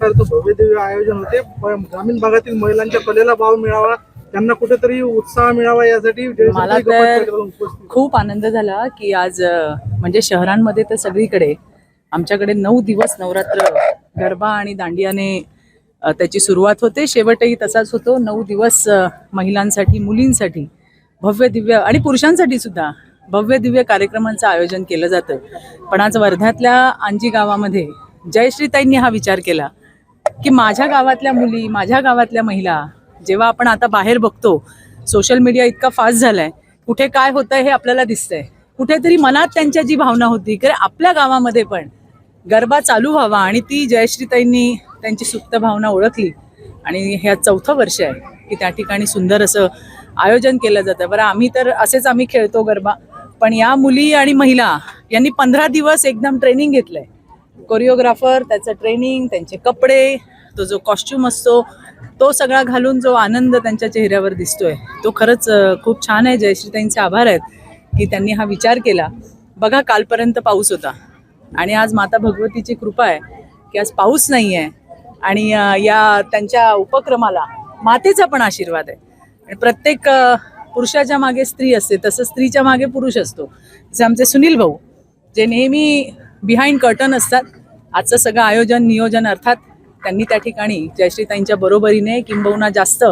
प्रकारचं भव्य दिव्य आयोजन होते. ग्रामीण भागातील महिलांच्या कलेला वाव मिळावा, त्यांना कुठेतरी उत्साह मिळावा यासाठी मला तर खूप आनंद झाला की आज म्हणजे शहरांमध्ये तर सगळीकडे आमच्याकडे 9 दिवस नवरात्र गरबा आणि दांडियाने त्याची सुरुवात होते, शेवटही तसाच होतो. 9 दिवस महिलांसाठी, मुलींसाठी भव्य दिव्य आणि पुरुषांसाठी सुद्धा भव्य दिव्य कार्यक्रमांचं आयोजन केलं जातं. पण आज वर्ध्यातल्या अंजी गावामध्ये जयश्रीताईंनी हा विचार केला की माझ्या गावातल्या मुली, माझ्या गावातल्या महिला, जेव्हा आपण आता बाहेर बघतो सोशल मीडिया इतका फास्ट झालाय, कुठे काय होतंय हे आपल्याला दिसतंय, कुठेतरी मनात त्यांच्या जी भावना होती की आपल्या गावामध्ये पण गरबा चालू व्हावा, आणि ती जयश्रीताईंनी त्यांची सुप्त भावना ओळखली. आणि हे 4थं वर्ष आहे की त्या ठिकाणी सुंदर असं आयोजन केलं जातं. बरं, आम्ही खेळतो गरबा, पण या मुली आणि महिला यांनी 15 दिवस एकदम ट्रेनिंग घेतलंय. कोरिओग्राफर, त्याचं ट्रेनिंग, त्यांचे कपडे, तो जो कॉस्ट्यूम असतो तो सगळा घालून जो आनंद त्यांच्या चेहऱ्यावर दिसतोय तो खरंच खूप छान आहे. जयश्रीताईंचे आभार आहेत की त्यांनी हा विचार केला. बघा, कालपर्यंत पाऊस होता आणि आज माता भगवतीची कृपा आहे की आज पाऊस नाही आहे, आणि या त्यांच्या उपक्रमाला मातेचा पण आशीर्वाद आहे. आणि प्रत्येक पुरुषाच्या मागे स्त्री असते, तसं स्त्रीच्या मागे पुरुष असतो. जसे आमचे सुनील भाऊ जे नेहमी बिहाइंड कर्टन असतात, आजचं सगळं आयोजन नियोजन अर्थात त्यांनी त्या ठिकाणी जयश्रीताईंच्या बरोबरीने किंबहुना जास्त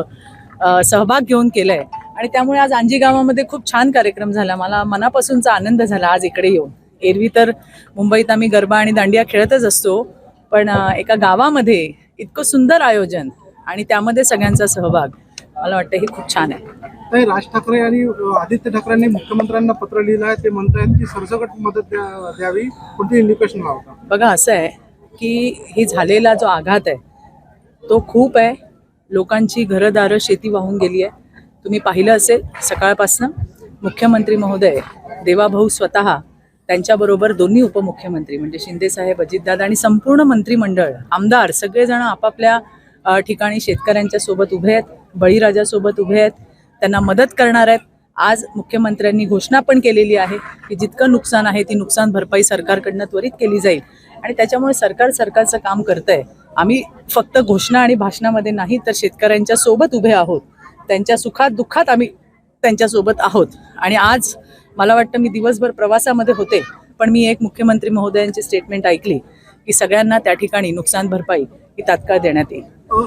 सहभाग घेऊन केलंय. आणि त्यामुळे आज अंजी गावामध्ये खूप छान कार्यक्रम झाला. मला मनापासूनचा आनंद झाला आज इकडे येऊन. एरवी तर मुंबईत आम्ही गरबा आणि दांडिया खेळतच असतो, पण एका गावामध्ये इतकं सुंदर आयोजन आणि त्यामध्ये सगळ्यांचा सहभाग, मला वाटतं हे खूप छान आहे. राज ठाकरे आणि आदित्य ठाकरेंनी मुख्यमंत्र्यांना पत्र लिहिलं आहे. ते म्हणतात की सरसकट मदत द्यावी, कोणती इंडिकेशन लावता? बघा, असं आहे की हे झालेला जो आघात आहे तो खूप आहे. लोकांची घरदारं, शेती वाहून गेली आहे. तुम्ही पाहिलं असेल सकाळपासनं मुख्यमंत्री महोदय देवाभाऊ स्वतः, त्यांच्याबरोबर दोन्ही उपमुख्यमंत्री म्हणजे शिंदेसाहेब, अजितदादा आणि संपूर्ण मंत्रिमंडळ, आमदार सगळेजण आपापल्या ठिकाणी शेतकऱ्यांच्या सोबत उभे आहेत, बळीराजासोबत उभे आहेत, त्यांना मदत करणार आहेत. आज मुख्यमंत्र्यांनी घोषणा पण केलेली आहे की जितकं नुकसान आहे ती नुकसान भरपाई सरकारकडनं त्वरित केली जाईल. आणि त्याच्यामुळे सरकारचं काम करतंय. आम्ही फक्त घोषणा आणि भाषणामध्ये नाही तर शेतकऱ्यांच्या सोबत उभे आहोत, त्यांच्या सुखात दुःखात आम्ही त्यांच्यासोबत आहोत. आणि आज मला वाटतं, मी दिवसभर प्रवासामध्ये होते पण मी एक मुख्यमंत्री महोदयांची स्टेटमेंट ऐकली की सगळ्यांना त्या ठिकाणी नुकसान भरपाई ही तात्काळ देण्यात येईल.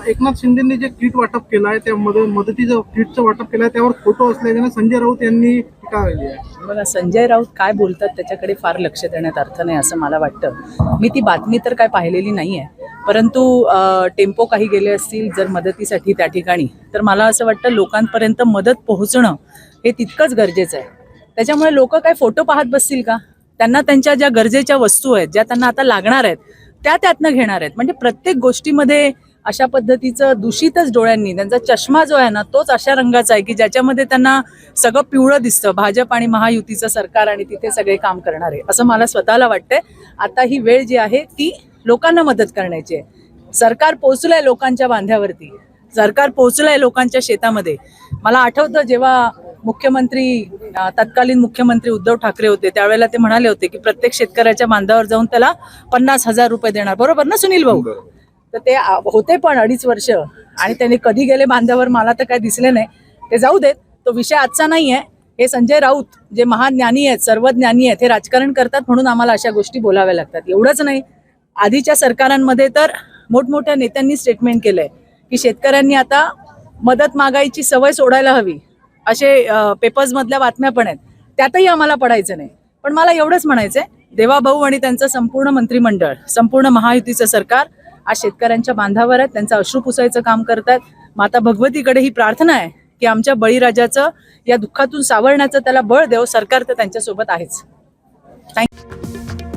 एकनाथ शिंदेंनी जे किट वाटप केलं आहे त्यामध्ये मदतीचं किटचं वाटप केलं आहे, त्यावर फोटो असल्याने संजय राऊत यांनी टीका केली आहे. बघा, संजय राऊत काय बोलतात त्याच्याकडे फार लक्ष देण्यात अर्थ नाही असं मला वाटतं. मी ती बातमी तर काय पाहिलेली नाही आहे, परंतु टेम्पो काही गेले असतील जर मदतीसाठी त्या ठिकाणी, तर मला असं वाटतं लोकांपर्यंत मदत पोहोचणं हे तितकंच गरजेचं आहे. त्याच्यामुळे लोक काय फोटो पाहत बसतील का? त्यांना त्यांच्या ज्या गरजेच्या वस्तू आहेत, ज्या त्यांना आता लागणार आहेत त्यातनं घेणार आहेत. म्हणजे प्रत्येक गोष्टीमध्ये अशा पद्धतीचं दूषितच डोळ्यांनी, त्यांचा चष्मा जो आहे ना तोच अशा रंगाचा आहे की ज्याच्यामध्ये त्यांना सगळं पिवळं दिसतं, भाजप आणि महायुतीचं सरकार आणि तिथे सगळे काम करणारे, असं मला स्वतःला वाटतंय. आता ही वेळ जी आहे ती लोकांना मदत करण्याची आहे. सरकार पोहोचलंय लोकांच्या बांध्यावरती, सरकार पोहोचलंय लोकांच्या शेतामध्ये. मला आठवतं जेव्हा तत्कालीन मुख्यमंत्री उद्धव ठाकरे होते त्यावेळेला ते म्हणाले होते की प्रत्येक शेतकऱ्याच्या बांधावर जाऊन त्याला 50,000 रुपये देणार, बरोबर ना सुनील भाऊ? तर ते होते पण 2.5 वर्ष, आणि त्यांनी कधी गेले बांधावर मला तर काय दिसले नाही. ते जाऊ देत, तो विषय आजचा नाही आहे. हे संजय राऊत जे महाज्ञानी आहेत, सर्वज्ञानी आहेत, हे राजकारण करतात म्हणून आम्हाला अशा गोष्टी बोलाव्या लागतात. एवढंच नाही, आधीच्या सरकारांमध्ये तर मोठमोठ्या नेत्यांनी स्टेटमेंट केलंय की शेतकऱ्यांनी आता मदत मागायची सवय सोडायला हवी, असे पेपर्स मधल्या बातम्या पण आहेत. त्यातही आम्हाला पडायचं नाही. पण मला एवढंच म्हणायचंय, देवाभाऊ आणि त्यांचं संपूर्ण मंत्रिमंडळ, संपूर्ण महायुतीचं सरकार आज शेतकऱ्यांच्या बांधावर आहेत, त्यांचं अश्रू पुसायचं काम करतात. माता भगवतीकडे ही प्रार्थना आहे की आमच्या बळीराजाचं या दुःखातून सावरण्याचं त्याला बळ देव. सरकार तर त्यांच्यासोबत आहेच. थँक्यू.